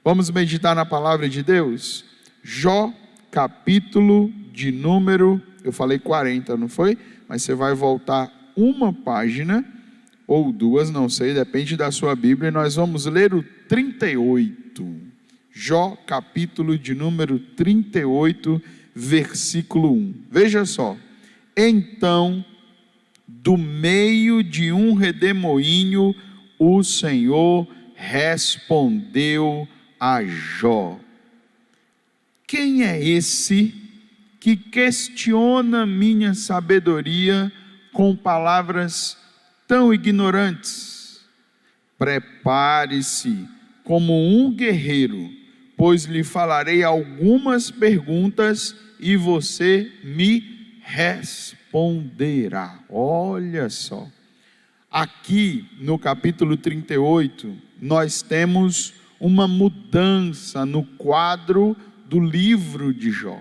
Vamos meditar na palavra de Deus? Jó, capítulo de número, eu falei 40, não foi? Mas você vai voltar uma página, ou duas, não sei, depende da sua Bíblia, e nós vamos ler o 38. Jó, capítulo de número 38, versículo 1. Veja só. Então, do meio de um redemoinho, o Senhor respondeu a Jó: quem é esse que questiona minha sabedoria com palavras tão ignorantes? Prepare-se como um guerreiro, pois lhe falarei algumas perguntas e você me responderá. Olha só, aqui no capítulo 38, nós temos uma mudança no quadro do livro de Jó.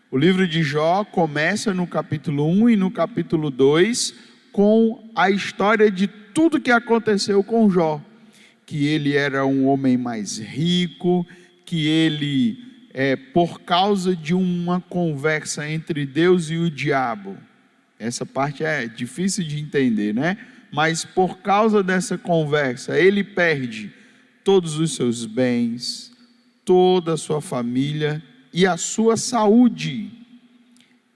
O livro de Jó começa no capítulo 1 e no capítulo 2 com a história de tudo que aconteceu com Jó. Que ele era um homem mais rico, que ele, por causa de uma conversa entre Deus e o diabo, essa parte é difícil de entender, né? Mas por causa dessa conversa, ele perde todos os seus bens, toda a sua família e a sua saúde.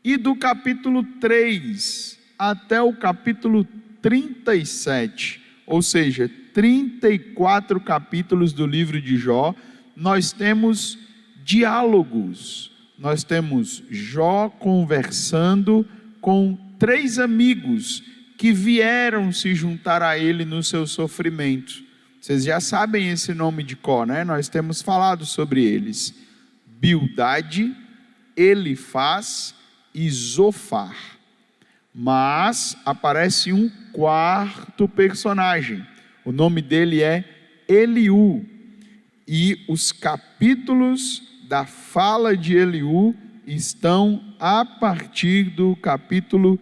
E do capítulo 3 até o capítulo 37, ou seja, 34 capítulos do livro de Jó, nós temos diálogos. Nós temos Jó conversando com 3 amigos que vieram se juntar a ele no seu sofrimento. Vocês já sabem esse nome de cor, né? Nós temos falado sobre eles: Bildade, Elifaz e Zofar. Mas aparece um quarto personagem, o nome dele é Eliú, e os capítulos da fala de Eliú estão a partir do capítulo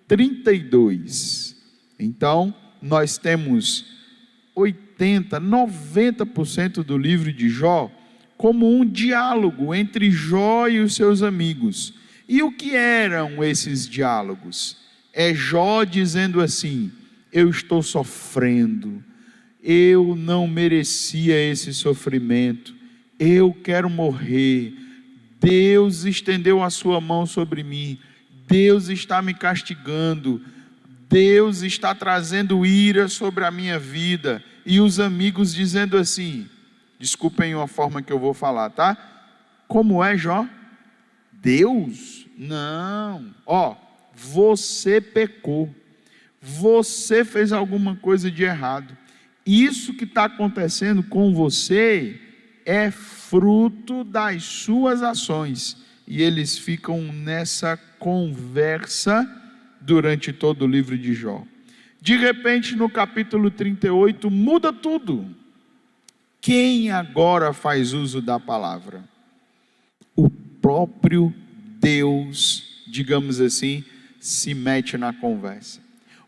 32. Então, nós temos 80%, 90% do livro de Jó como um diálogo entre Jó e os seus amigos. E o que eram esses diálogos? É Jó dizendo assim: eu estou sofrendo, eu não merecia esse sofrimento, eu quero morrer, Deus estendeu a sua mão sobre mim, Deus está me castigando, Deus está trazendo ira sobre a minha vida. E os amigos dizendo assim, desculpem a forma que eu vou falar, tá? Como é, Jó? Deus? Não. Você pecou, você fez alguma coisa de errado, isso que está acontecendo com você é fruto das suas ações. E eles ficam nessa conversa durante todo o livro de Jó. De repente, no capítulo 38, muda tudo. Quem agora faz uso da palavra? O próprio Deus, digamos assim, se mete na conversa.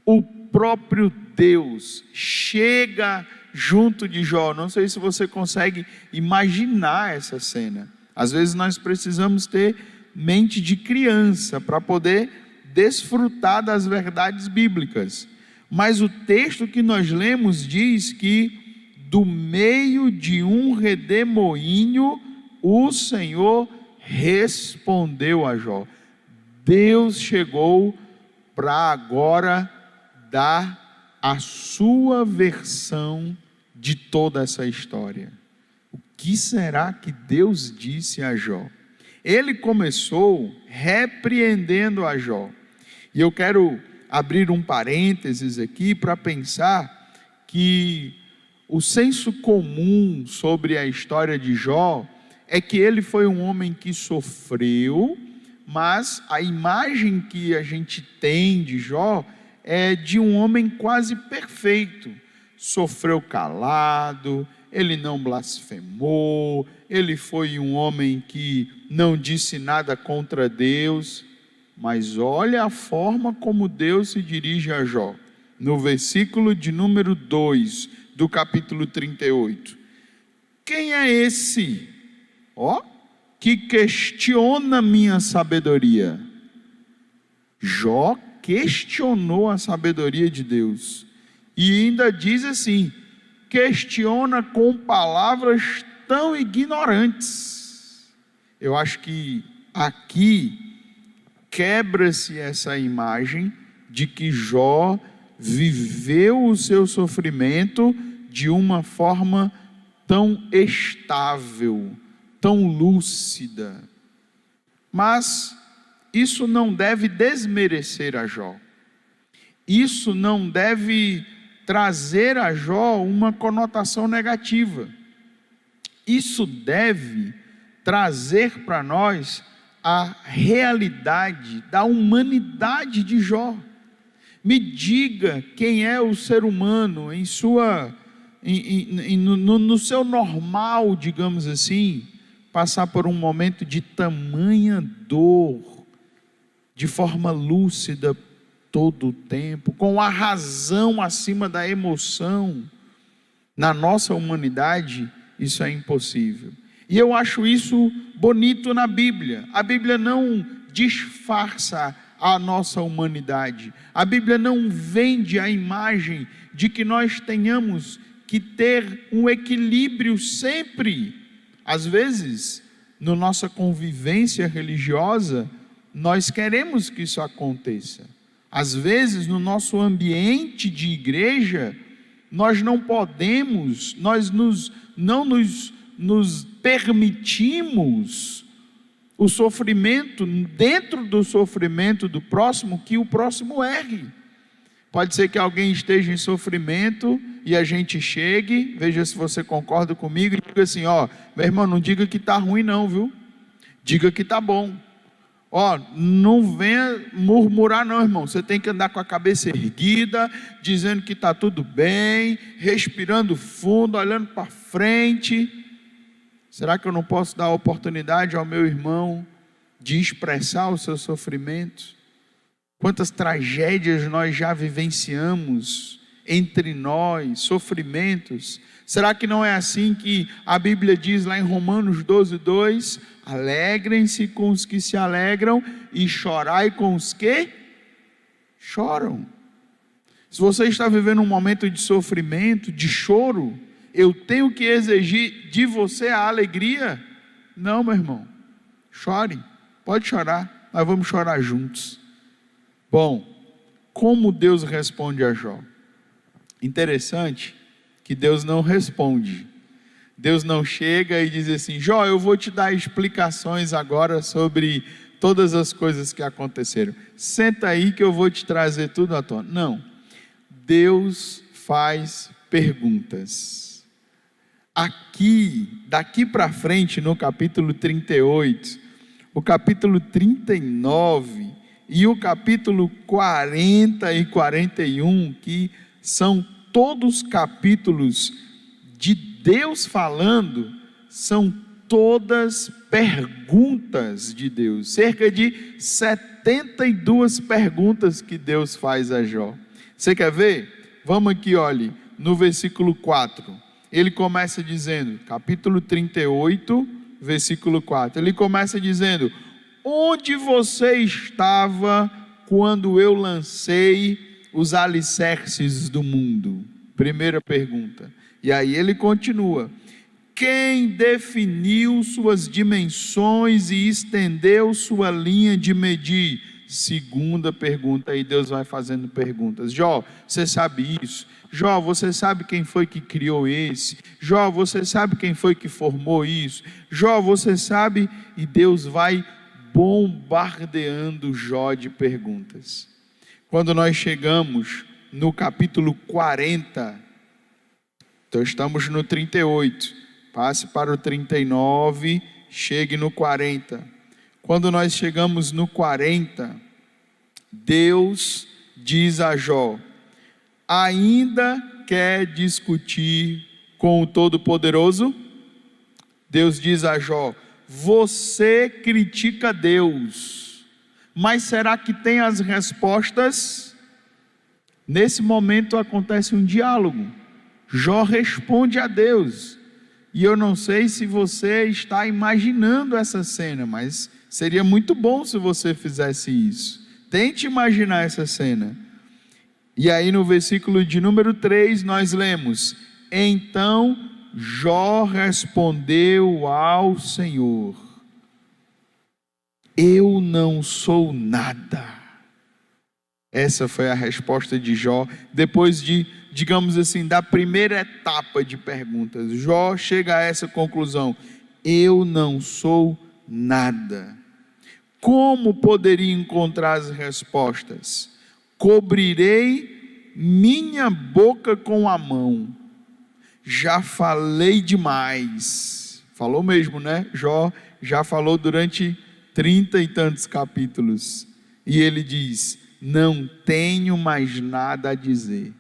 O próprio Deus chega junto de Jó. Não sei se você consegue imaginar essa cena. Às vezes nós precisamos ter mente de criança para poder desfrutar das verdades bíblicas. Mas o texto que nós lemos diz que do meio de um redemoinho o Senhor respondeu a Jó. Deus chegou para agora dar a sua versão de toda essa história. O que será que Deus disse a Jó? Ele começou repreendendo a Jó. E eu quero abrir um parênteses aqui para pensar que o senso comum sobre a história de Jó é que ele foi um homem que sofreu, mas a imagem que a gente tem de Jó é de um homem quase perfeito. Sofreu calado, ele não blasfemou, ele foi um homem que não disse nada contra Deus. Mas olha a forma como Deus se dirige a Jó. No versículo de número 2 do capítulo 38. Quem é esse, que questiona minha sabedoria? Jó questionou a sabedoria de Deus, e ainda diz assim, questiona com palavras tão ignorantes. Eu acho que aqui quebra-se essa imagem de que Jó viveu o seu sofrimento de uma forma tão estável, tão lúcida. Mas isso não deve desmerecer a Jó. Isso não deve trazer a Jó uma conotação negativa. Isso deve trazer para nós a realidade da humanidade de Jó. Me diga quem é o ser humano no seu normal, digamos assim, passar por um momento de tamanha dor, de forma lúcida todo o tempo, com a razão acima da emoção. Na nossa humanidade, isso é impossível. E eu acho isso bonito na Bíblia. A Bíblia não disfarça a nossa humanidade. A Bíblia não vende a imagem de que nós tenhamos que ter um equilíbrio sempre. Às vezes, na nossa convivência religiosa, nós queremos que isso aconteça. Às vezes, no nosso ambiente de igreja, nós não podemos, não nos permitimos o sofrimento, dentro do sofrimento do próximo, que o próximo erre. Pode ser que alguém esteja em sofrimento e a gente chegue, veja se você concorda comigo, e diga assim, meu irmão, não diga que está ruim não, viu? Diga que está bom. Não venha murmurar não, irmão. Você tem que andar com a cabeça erguida, dizendo que está tudo bem, respirando fundo, olhando para frente. Será que eu não posso dar oportunidade ao meu irmão de expressar o seu sofrimento? Quantas tragédias nós já vivenciamos entre nós, sofrimentos. Será que não é assim que a Bíblia diz lá em Romanos 12:2? Alegrem-se com os que se alegram e chorai com os que choram. Se você está vivendo um momento de sofrimento, de choro, eu tenho que exigir de você a alegria? Não, meu irmão, chore, pode chorar, nós vamos chorar juntos. Bom, como Deus responde a Jó? Interessante que Deus não responde. Deus não chega e diz assim, Jó, eu vou te dar explicações agora sobre todas as coisas que aconteceram. Senta aí que eu vou te trazer tudo à tona. Não, Deus faz perguntas. Daqui para frente, no capítulo 38, o capítulo 39 e o capítulo 40 e 41, que são todos capítulos de Deus falando, são todas perguntas de Deus, cerca de 72 perguntas que Deus faz a Jó. Você quer ver? Vamos aqui, olhe, no versículo 4, ele começa dizendo, capítulo 38, versículo 4, ele começa dizendo, onde você estava quando eu lancei os alicerces do mundo? Primeira pergunta. E aí ele continua, quem definiu suas dimensões e estendeu sua linha de medir? Segunda pergunta, aí Deus vai fazendo perguntas. Jó, você sabe isso? Jó, você sabe quem foi que criou esse? Jó, você sabe quem foi que formou isso? Jó, você sabe? E Deus vai bombardeando Jó de perguntas. Quando nós chegamos no capítulo 40, então estamos no 38, passe para o 39, chegue no 40. Quando nós chegamos no 40, Deus diz a Jó, ainda quer discutir com o Todo-Poderoso? Deus diz a Jó, você critica Deus, mas será que tem as respostas? Nesse momento acontece um diálogo. Jó responde a Deus, E eu não sei se você está imaginando essa cena, mas seria muito bom se você fizesse isso. Tente imaginar essa cena. E aí no versículo de número 3 nós lemos: então Jó respondeu ao Senhor: eu não sou nada. Essa foi a resposta de Jó, depois de, digamos assim, da primeira etapa de perguntas. Jó chega a essa conclusão: eu não sou nada. Como poderia encontrar as respostas? Cobrirei minha boca com a mão, já falei demais. Falou mesmo, né? Jó já falou durante 30 e tantos capítulos, e ele diz: não tenho mais nada a dizer.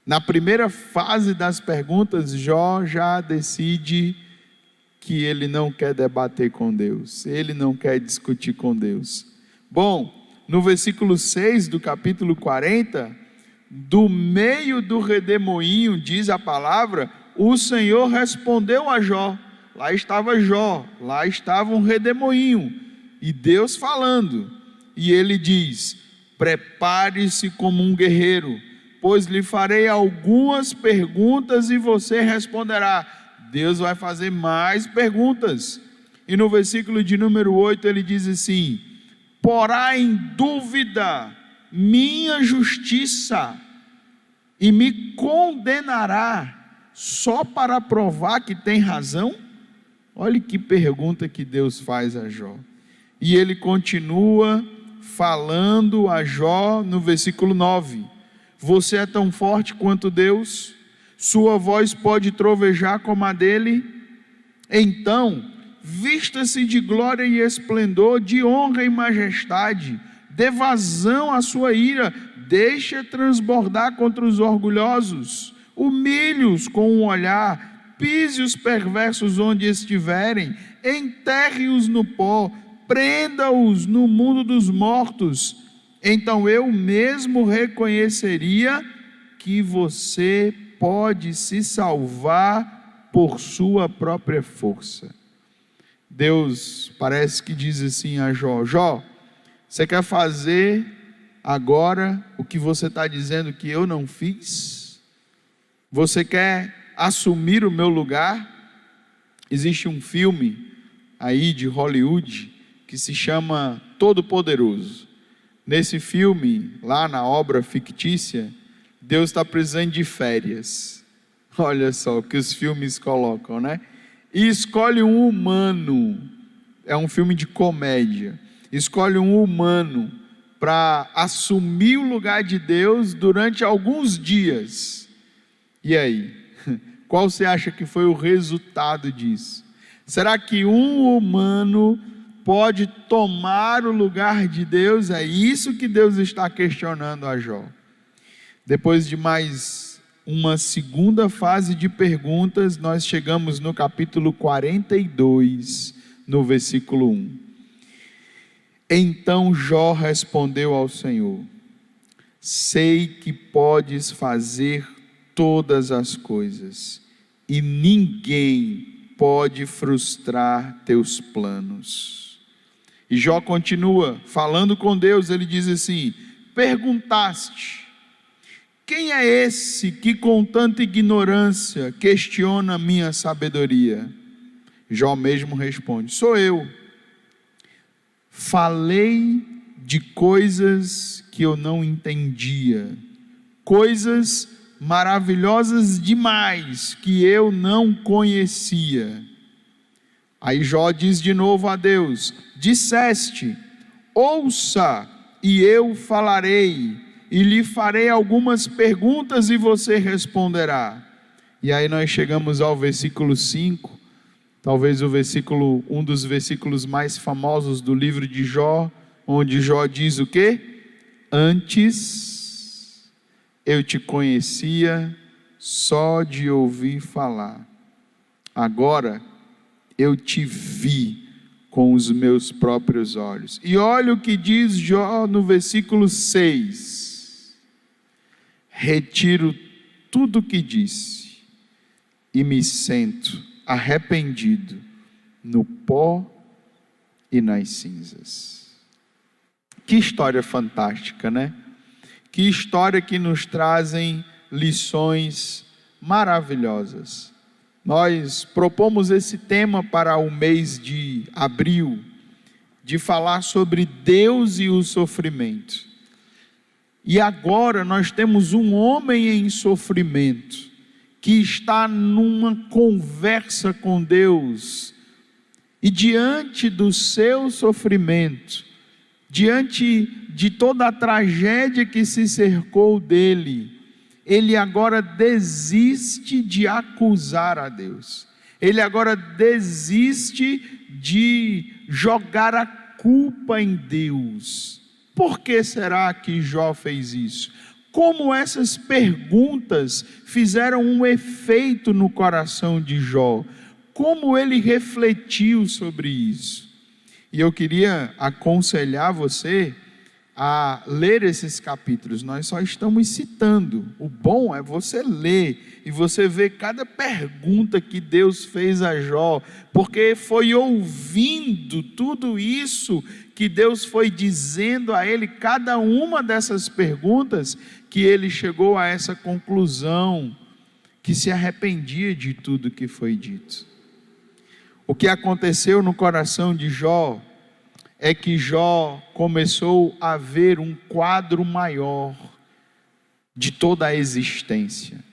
Na primeira fase das perguntas, Jó já decide que ele não quer debater com Deus, ele não quer discutir com Deus. Bom, no versículo 6 do capítulo 40, do meio do redemoinho, diz a palavra, o Senhor respondeu a Jó. Lá estava Jó, lá estava um redemoinho, e Deus falando, e ele diz: prepare-se como um guerreiro, pois lhe farei algumas perguntas e você responderá. Deus vai fazer mais perguntas, e no versículo de número 8 ele diz assim: porá em dúvida minha justiça, e me condenará só para provar que tem razão? Olha que pergunta que Deus faz a Jó. E ele continua falando a Jó no versículo 9: você é tão forte quanto Deus? Sua voz pode trovejar como a dele? Então, vista-se de glória e esplendor, de honra e majestade, dê vazão à sua ira, deixa transbordar contra os orgulhosos, humilhe-os com um olhar, pise os perversos onde estiverem, enterre-os no pó, prenda-os no mundo dos mortos. Então eu mesmo reconheceria que você pode se salvar por sua própria força. Deus parece que diz assim a Jó: Jó, você quer fazer agora o que você está dizendo que eu não fiz? Você quer assumir o meu lugar? Existe um filme aí de Hollywood que se chama Todo-Poderoso. Nesse filme, lá na obra fictícia, Deus está precisando de férias. Olha só o que os filmes colocam, né? E escolhe um humano, é um filme de comédia, escolhe um humano para assumir o lugar de Deus durante alguns dias. E aí? Qual você acha que foi o resultado disso? Será que um humano pode tomar o lugar de Deus? É isso que Deus está questionando a Jó. Depois de mais uma segunda fase de perguntas, nós chegamos no capítulo 42, no versículo 1. Então Jó respondeu ao Senhor: sei que podes fazer todas as coisas, e ninguém pode frustrar teus planos. E Jó continua falando com Deus, ele diz assim: perguntaste, quem é esse que com tanta ignorância questiona minha sabedoria? Jó mesmo responde: sou eu. Falei de coisas que eu não entendia, coisas maravilhosas demais que eu não conhecia. Aí Jó diz de novo a Deus: disseste, ouça e eu falarei, e lhe farei algumas perguntas e você responderá. E aí nós chegamos ao versículo 5, talvez um dos versículos mais famosos do livro de Jó, onde Jó diz o quê? Antes eu te conhecia só de ouvir falar, agora eu te vi com os meus próprios olhos. E olha o que diz Jó no versículo 6: retiro tudo o que disse e me sento arrependido no pó e nas cinzas. Que história fantástica, né? Que história que nos trazem lições maravilhosas. Nós propomos esse tema para o mês de abril, de falar sobre Deus e o sofrimento. E agora nós temos um homem em sofrimento, que está numa conversa com Deus, e diante do seu sofrimento, diante de toda a tragédia que se cercou dele, ele agora desiste de acusar a Deus, ele agora desiste de jogar a culpa em Deus. Por que será que Jó fez isso? Como essas perguntas fizeram um efeito no coração de Jó? Como ele refletiu sobre isso? E eu queria aconselhar você a ler esses capítulos. Nós só estamos citando. O bom é você ler e você ver cada pergunta que Deus fez a Jó, porque foi ouvindo tudo isso que Deus foi dizendo a ele, cada uma dessas perguntas, que ele chegou a essa conclusão, que se arrependia de tudo que foi dito. O que aconteceu no coração de Jó é que Jó começou a ver um quadro maior de toda a existência.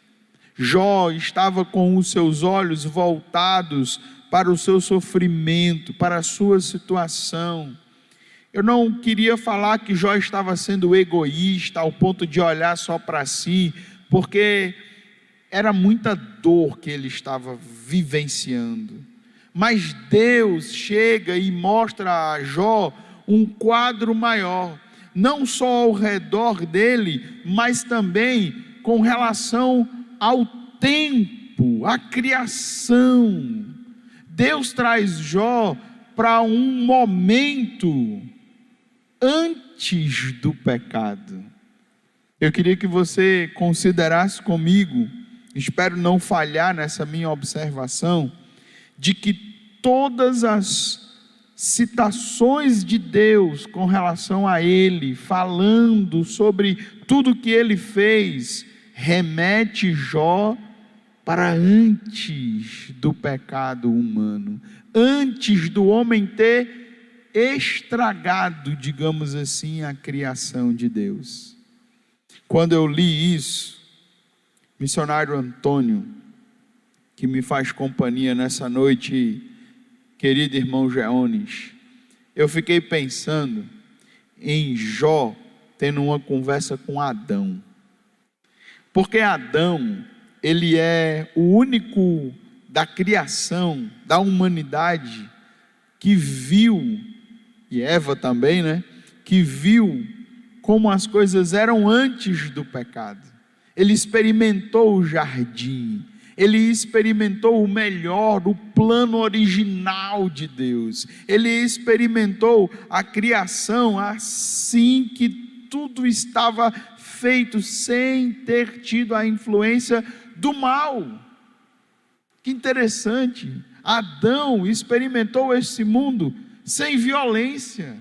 Jó estava com os seus olhos voltados para o seu sofrimento, para a sua situação. Eu não queria falar que Jó estava sendo egoísta ao ponto de olhar só para si, porque era muita dor que ele estava vivenciando. Mas Deus chega e mostra a Jó um quadro maior, não só ao redor dele, mas também com relação ao tempo, à criação. Deus traz Jó para um momento antes do pecado. Eu queria que você considerasse comigo, espero não falhar nessa minha observação, de que todas as citações de Deus com relação a Ele, falando sobre tudo que Ele fez, remete Jó para antes do pecado humano, antes do homem ter estragado, digamos assim, a criação de Deus. Quando eu li isso, missionário Antônio, que me faz companhia nessa noite, querido irmão Geones, eu fiquei pensando em Jó tendo uma conversa com Adão, porque Adão, ele é o único da criação, da humanidade, que viu, e Eva também, né, que viu como as coisas eram antes do pecado. Ele experimentou o jardim, ele experimentou o melhor, o plano original de Deus, ele experimentou a criação assim que tudo estava feito, sem ter tido a influência do mal. Que interessante, Adão experimentou esse mundo sem violência,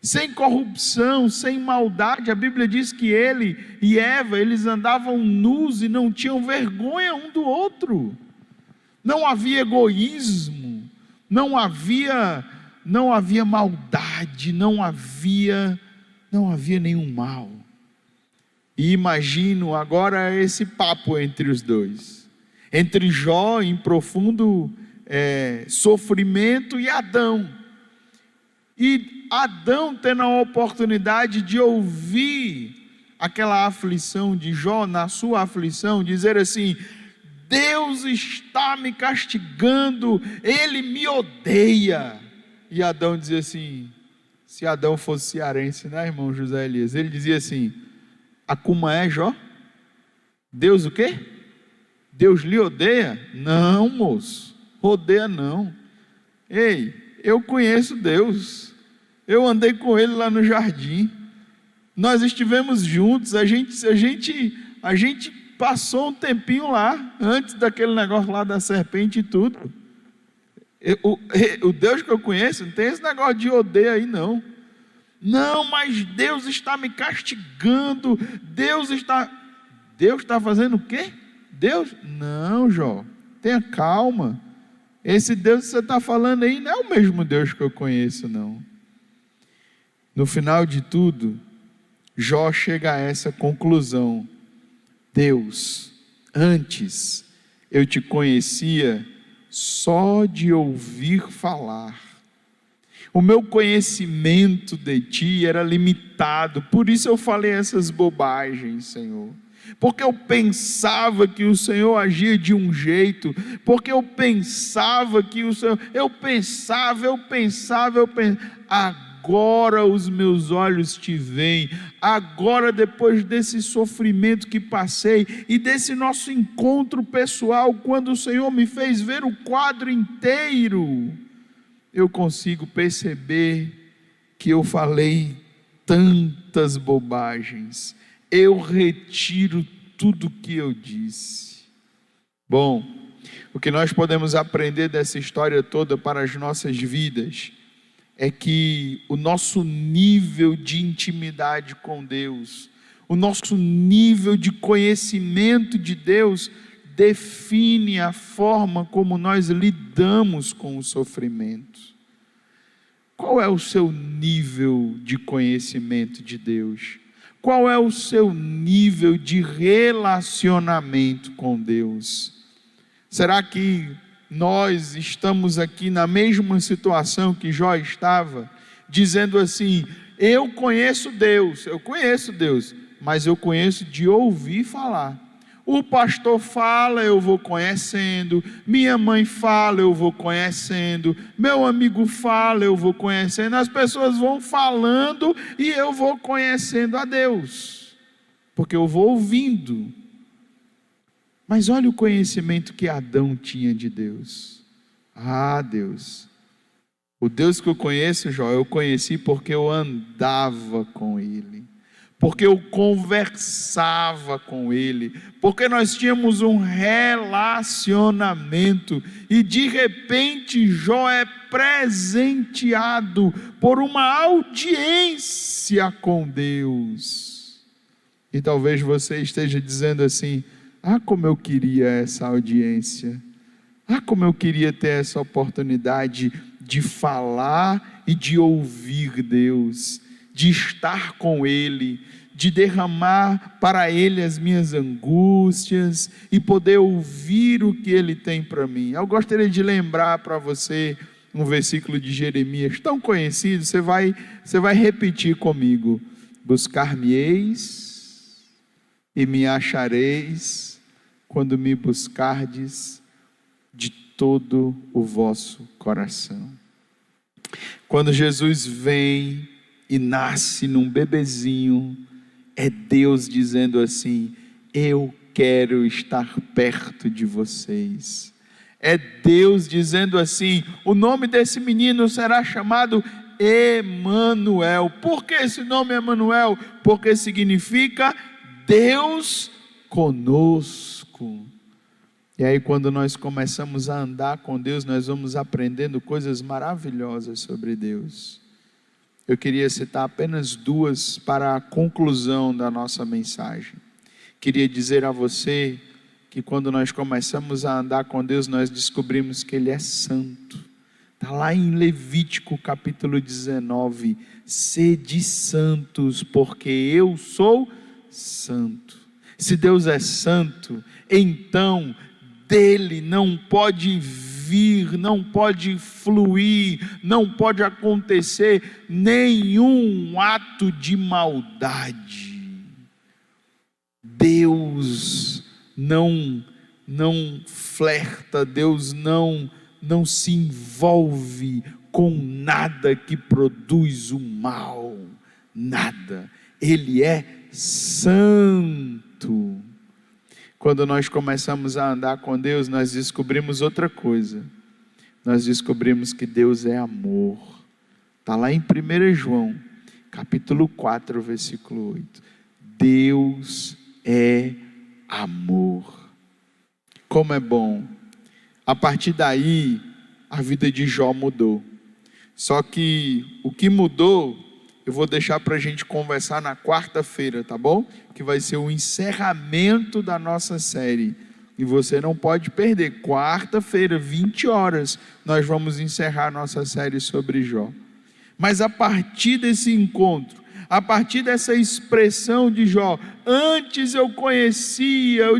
sem corrupção, sem maldade. A Bíblia diz que ele e Eva, eles andavam nus e não tinham vergonha um do outro. Não havia egoísmo, não havia maldade, não havia nenhum mal. E imagino agora esse papo entre os dois, entre Jó em profundo sofrimento e Adão. E Adão tendo a oportunidade de ouvir aquela aflição de Jó, na sua aflição, dizer assim: Deus está me castigando, Ele me odeia. E Adão dizia assim, se Adão fosse cearense, né, irmão José Elias, ele dizia assim: a culpa é Jó? Deus o quê? Deus lhe odeia? Não, moço, odeia não. Ei, eu conheço Deus, eu andei com Ele lá no jardim, nós estivemos juntos, a gente passou um tempinho lá, antes daquele negócio lá da serpente e tudo. O Deus que eu conheço não tem esse negócio de odeio aí não. Não, mas Deus está me castigando. Deus está fazendo o quê? Deus? Não, Jó, tenha calma. Esse Deus que você está falando aí não é o mesmo Deus que eu conheço, não. No final de tudo, Jó chega a essa conclusão: Deus, antes eu te conhecia só de ouvir falar. O meu conhecimento de ti era limitado, por isso eu falei essas bobagens, Senhor. Porque eu pensava que o Senhor agia de um jeito, porque eu pensava que o Senhor, eu pensava. Agora os meus olhos te veem, agora depois desse sofrimento que passei, e desse nosso encontro pessoal, quando o Senhor me fez ver o quadro inteiro, eu consigo perceber que eu falei tantas bobagens. Eu retiro tudo que eu disse. Bom, o que nós podemos aprender dessa história toda para as nossas vidas é que o nosso nível de intimidade com Deus, o nosso nível de conhecimento de Deus, define a forma como nós lidamos com o sofrimento. Qual é o seu nível de conhecimento de Deus? Qual é o seu nível de relacionamento com Deus? Será que nós estamos aqui na mesma situação que Jó estava, dizendo assim: eu conheço Deus, mas eu conheço de ouvir falar. O pastor fala, eu vou conhecendo. Minha mãe fala, eu vou conhecendo. Meu amigo fala, eu vou conhecendo. As pessoas vão falando e eu vou conhecendo a Deus, porque eu vou ouvindo. Mas olha o conhecimento que Adão tinha de Deus. Ah, Deus, o Deus que eu conheço, Jó, eu conheci porque eu andava com Ele, porque eu conversava com Ele, porque nós tínhamos um relacionamento, e de repente Jó é presenteado por uma audiência com Deus. E talvez você esteja dizendo assim: ah, como eu queria essa audiência, ah, como eu queria ter essa oportunidade de falar e de ouvir Deus, de estar com Ele, de derramar para Ele as minhas angústias e poder ouvir o que Ele tem para mim. Eu gostaria de lembrar para você um versículo de Jeremias tão conhecido, você vai repetir comigo: buscar-me-eis e me achareis quando me buscardes de todo o vosso coração. Quando Jesus vem e nasce num bebezinho, é Deus dizendo assim: eu quero estar perto de vocês. É Deus dizendo assim: o nome desse menino será chamado Emanuel. Por que esse nome Emanuel? Porque significa Deus conosco. E aí, quando nós começamos a andar com Deus, nós vamos aprendendo coisas maravilhosas sobre Deus. Eu queria citar apenas duas para a conclusão da nossa mensagem. Queria dizer a você que quando nós começamos a andar com Deus, nós descobrimos que Ele é santo. Está lá em Levítico capítulo 19: sede santos, porque eu sou santo. Se Deus é santo, então dele não pode vir, não pode fluir, não pode acontecer nenhum ato de maldade. Deus não flerta, Deus não se envolve com nada que produz o mal, nada. Ele é santo. Quando nós começamos a andar com Deus, nós descobrimos outra coisa. Nós descobrimos que Deus é amor. Está lá em 1 João, capítulo 4, versículo 8. Deus é amor. Como é bom. A partir daí, a vida de Jó mudou. Só que o que mudou, eu vou deixar para a gente conversar na quarta-feira, tá bom? Que vai ser o encerramento da nossa série. E você não pode perder. Quarta-feira, 20 horas, nós vamos encerrar nossa série sobre Jó. Mas a partir desse encontro, a partir dessa expressão de Jó, antes eu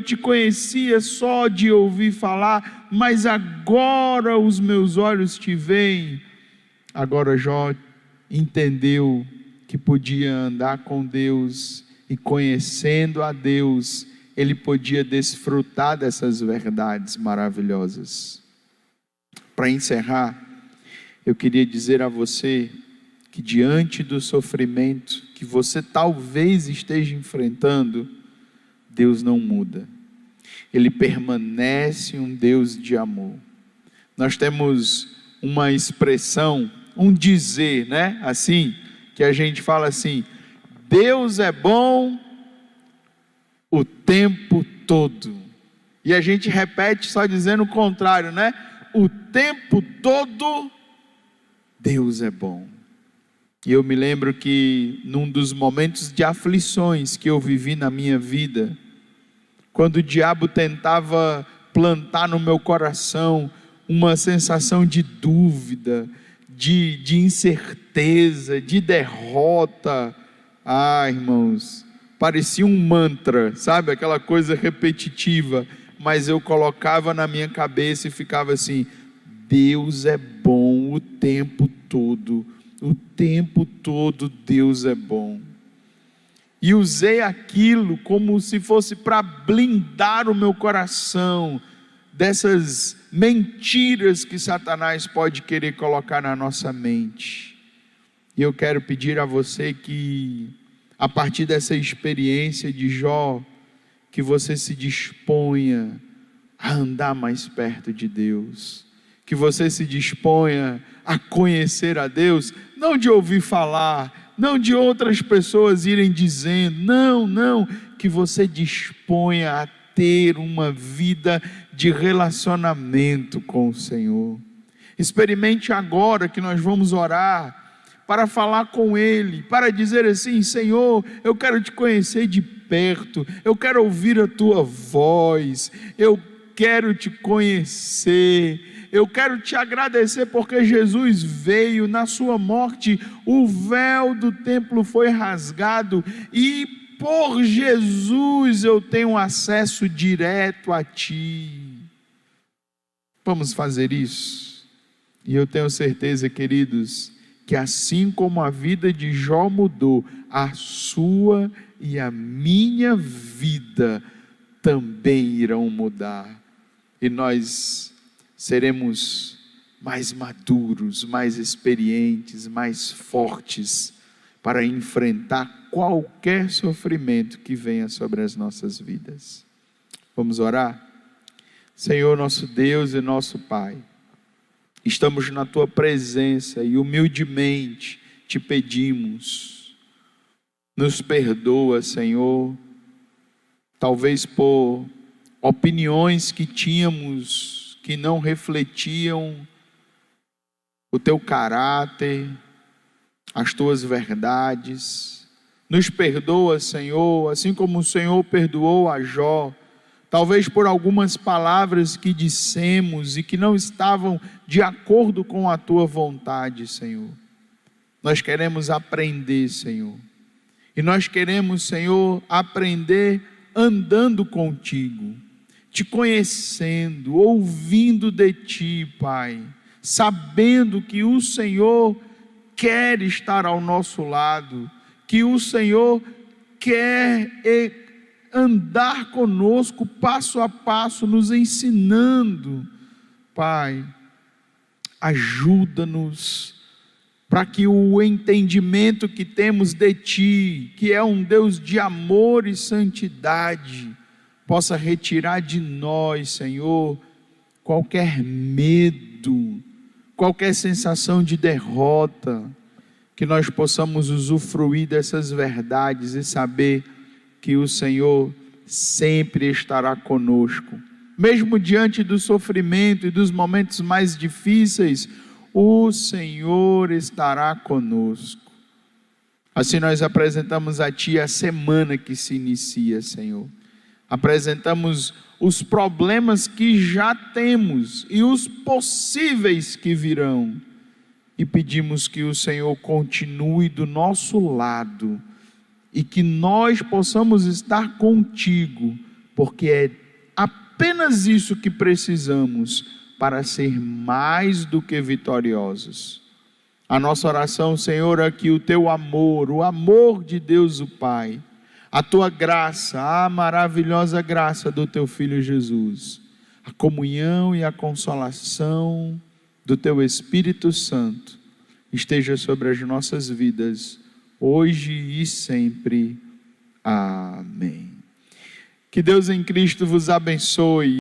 te conhecia só de ouvir falar, mas agora os meus olhos te veem. Agora Jó entendeu que podia andar com Deus, e conhecendo a Deus, ele podia desfrutar dessas verdades maravilhosas. Para encerrar, eu queria dizer a você que diante do sofrimento que você talvez esteja enfrentando, Deus não muda. Ele permanece um Deus de amor. Nós temos uma expressão, um dizer, né? Assim, que a gente fala assim: Deus é bom o tempo todo. E a gente repete só dizendo o contrário, né? O tempo todo Deus é bom. E eu me lembro que num dos momentos de aflições que eu vivi na minha vida, quando o diabo tentava plantar no meu coração uma sensação de dúvida, de incerteza, de derrota, irmãos, parecia um mantra, sabe? Aquela coisa repetitiva, mas eu colocava na minha cabeça e ficava assim: Deus é bom o tempo todo. O tempo todo Deus é bom. E usei aquilo como se fosse para blindar o meu coração dessas mentiras que Satanás pode querer colocar na nossa mente. E eu quero pedir a você que, a partir dessa experiência de Jó, que você se disponha a andar mais perto de Deus, que você se disponha a conhecer a Deus, não de ouvir falar, não de outras pessoas irem dizendo, não, que você disponha a ter uma vida de relacionamento com o Senhor. Experimente agora que nós vamos orar, para falar com Ele, para dizer assim: Senhor, eu quero te conhecer de perto, eu quero ouvir a Tua voz, eu quero te conhecer, eu quero te agradecer porque Jesus veio, na sua morte o véu do templo foi rasgado e por Jesus eu tenho acesso direto a Ti. Vamos fazer isso? E eu tenho certeza, queridos, que assim como a vida de Jó mudou, a sua e a minha vida também irão mudar. E nós seremos mais maduros, mais experientes, mais fortes para enfrentar qualquer sofrimento que venha sobre as nossas vidas. Vamos orar? Senhor, nosso Deus e nosso Pai, estamos na Tua presença e humildemente Te pedimos, nos perdoa, Senhor, talvez por opiniões que tínhamos que não refletiam o Teu caráter, as Tuas verdades. Nos perdoa, Senhor, assim como o Senhor perdoou a Jó, talvez por algumas palavras que dissemos e que não estavam de acordo com a Tua vontade, Senhor. Nós queremos aprender, Senhor, e nós queremos, Senhor, aprender andando contigo, Te conhecendo, ouvindo de Ti, Pai, sabendo que o Senhor quer estar ao nosso lado, que o Senhor quer andar conosco passo a passo, nos ensinando. Pai, ajuda-nos para que o entendimento que temos de Ti, que é um Deus de amor e santidade, possa retirar de nós, Senhor, qualquer medo, qualquer sensação de derrota, que nós possamos usufruir dessas verdades e saber que o Senhor sempre estará conosco. Mesmo diante do sofrimento e dos momentos mais difíceis, o Senhor estará conosco. Assim nós apresentamos a Ti a semana que se inicia, Senhor. Apresentamos os problemas que já temos e os possíveis que virão. E pedimos que o Senhor continue do nosso lado e que nós possamos estar contigo, porque é apenas isso que precisamos para ser mais do que vitoriosos. A nossa oração, Senhor, é que o Teu amor, o amor de Deus o Pai, a Tua graça, a maravilhosa graça do Teu Filho Jesus, a comunhão e a consolação do Teu Espírito Santo esteja sobre as nossas vidas, hoje e sempre. Amém. Que Deus em Cristo vos abençoe.